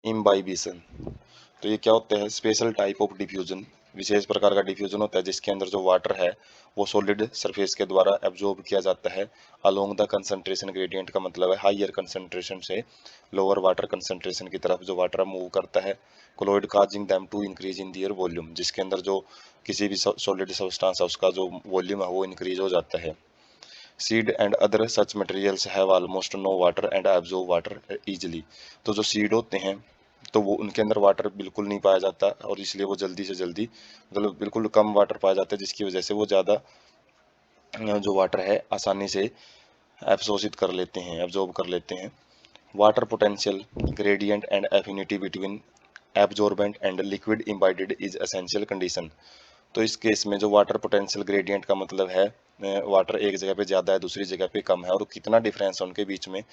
Imbibition. तो ये क्या होता है? स्पेशल टाइप ऑफ डिफ्यूजन, विशेष प्रकार का डिफ्यूजन होता है जिसके अंदर जो वाटर है वो सॉलिड सरफेस के द्वारा एब्जॉर्ब किया जाता है अलोंग द कंसंट्रेशन ग्रेडियंट। का मतलब है हाइयर कंसंट्रेशन से लोअर वाटर कंसंट्रेशन की तरफ जो वाटर मूव करता है। Colloid causing them to increase in their volume, जिसके अंदर जो किसी भी सॉलिड सब्सटेंस है उसका जो वॉल्यूम है वो इंक्रीज हो जाता है। Seed and other such materials have almost no water and absorb water easily. तो जो सीड होते हैं तो वो उनके अंदर वाटर बिल्कुल नहीं पाया जाता और इसलिए वो जल्दी से जल्दी मतलब बिल्कुल कम वाटर पाया जाता है, जिसकी वजह से वो ज़्यादा जो वाटर है आसानी से एब्सोर्सित कर लेते हैं, एब्जॉर्ब कर लेते हैं। Water potential gradient and affinity between absorbent and liquid imbibed is essential condition. तो इस केस में जो वाटर पोटेंशियल ग्रेडियंट का मतलब है वाटर एक जगह पे ज़्यादा है दूसरी जगह पे कम है और कितना डिफरेंस है उनके बीच में।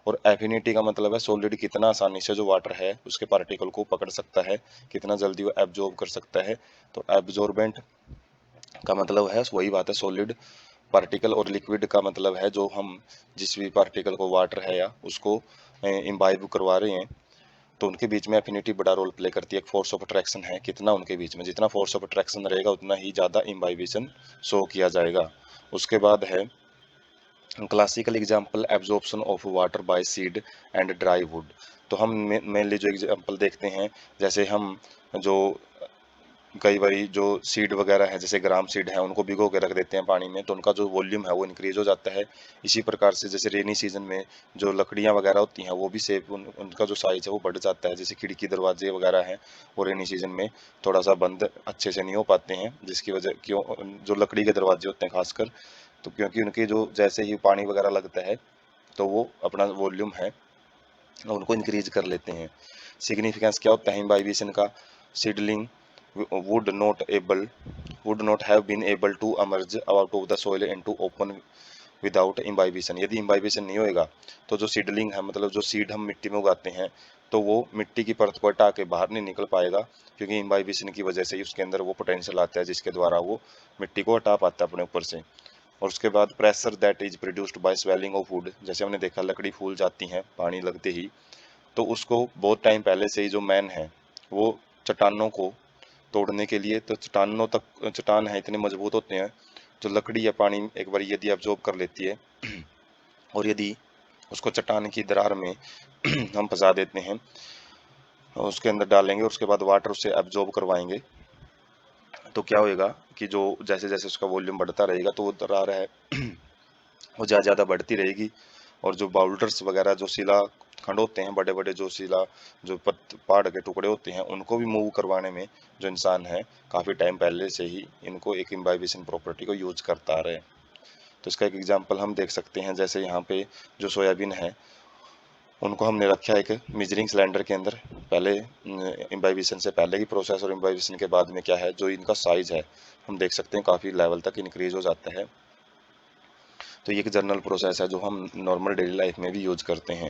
और एफिनिटी का मतलब है सॉलिड कितना आसानी से जो वाटर है उसके पार्टिकल को पकड़ सकता है, कितना जल्दी वो एब्जॉर्ब कर सकता है। तो एब्जॉर्बेंट का मतलब है वही बात है सॉलिड पार्टिकल, और लिक्विड का मतलब है जो हम जिस भी पार्टिकल को वाटर है या उसको इम्बाइब करवा रहे हैं तो उनके बीच में एफिनिटी बड़ा रोल प्ले करती है। एक फोर्स ऑफ अट्रैक्शन है, कितना उनके बीच में, जितना फोर्स ऑफ अट्रैक्शन रहेगा उतना ही ज़्यादा इम्बाइबिशन शो किया जाएगा। उसके बाद है classical example absorption of water bye seed and dry would. तो हम मेनली जो एग्जाम्पल देखते हैं, जैसे हम जो कई बारी जो सीड वगैरह है जैसे ग्राम सीड है उनको भिगो के रख देते हैं पानी में तो उनका जो वॉल्यूम है वो इंक्रीज हो जाता है। इसी प्रकार से जैसे रेनी सीजन में जो लकड़ियां वगैरह होती हैं वो भी सेफ उनका जो साइज है वो बढ़ जाता है। जैसे खिड़की दरवाजे वगैरह हैं वो रेनी सीजन में थोड़ा सा बंद अच्छे से नहीं हो पाते हैं, जिसकी वजह क्यों जो लकड़ी के दरवाजे होते हैं खासकर, तो क्योंकि उनकी जो जैसे ही पानी वगैरह लगता है तो वो अपना वॉल्यूम है उनको इंक्रीज कर लेते हैं। सिग्निफिकेंस क्या होता है इम्बाइबिशन का? Seedling would not able would not have been able to emerge out of the soil into open without imbibition. यदि इम्बाइबिशन नहीं होएगा तो जो सीडलिंग है मतलब जो सीड हम मिट्टी में उगाते हैं तो वो मिट्टी की परत को हटा के बाहर नहीं निकल पाएगा, क्योंकि इम्बाइबिशन की वजह से ही उसके अंदर वो पोटेंशियल आता है जिसके द्वारा वो मिट्टी को हटा पाता है अपने ऊपर से। और उसके बाद pressure that is produced by swelling of would, जैसे हमने देखा लकड़ी फूल जाती हैं पानी लगते ही, तो उसको बहुत टाइम पहले से ही जो मैन है वो चट्टानों को तोड़ने के लिए, तो चट्टानों तक चट्टान है इतने मजबूत होते हैं जो लकड़ी या पानी एक बार यदि एब्जॉर्ब कर लेती है और यदि उसको चट्टान की दरार में हम फंसा देते हैं और उसके अंदर डालेंगे और उसके बाद वाटर उससे एब्जॉर्ब करवाएंगे तो क्या होएगा कि जो जैसे जैसे उसका वॉल्यूम बढ़ता रहेगा तो वो दरार है वो ज़्यादा ज़्यादा बढ़ती रहेगी। और जो बाउल्डर्स वगैरह जो शिला खंड होते हैं बड़े बड़े जो शिला जो पहाड़ के टुकड़े होते हैं उनको भी मूव करवाने में जो इंसान है काफ़ी टाइम पहले से ही इनको एक इम्बाइबिशन प्रॉपर्टी को यूज करता आ रहे हैं। तो इसका एक एग्जांपल हम देख सकते हैं, जैसे यहाँ पे जो सोयाबीन है उनको हमने रखा है एक मेजरिंग सिलेंडर के अंदर, पहले इम्बाइबिशन से पहले की प्रोसेस और इम्बाइबिशन के बाद में क्या है जो इनका साइज है हम देख सकते हैं काफ़ी लेवल तक इंक्रीज हो जाता है। तो ये एक जनरल प्रोसेस है जो हम नॉर्मल डेली लाइफ में भी यूज करते हैं।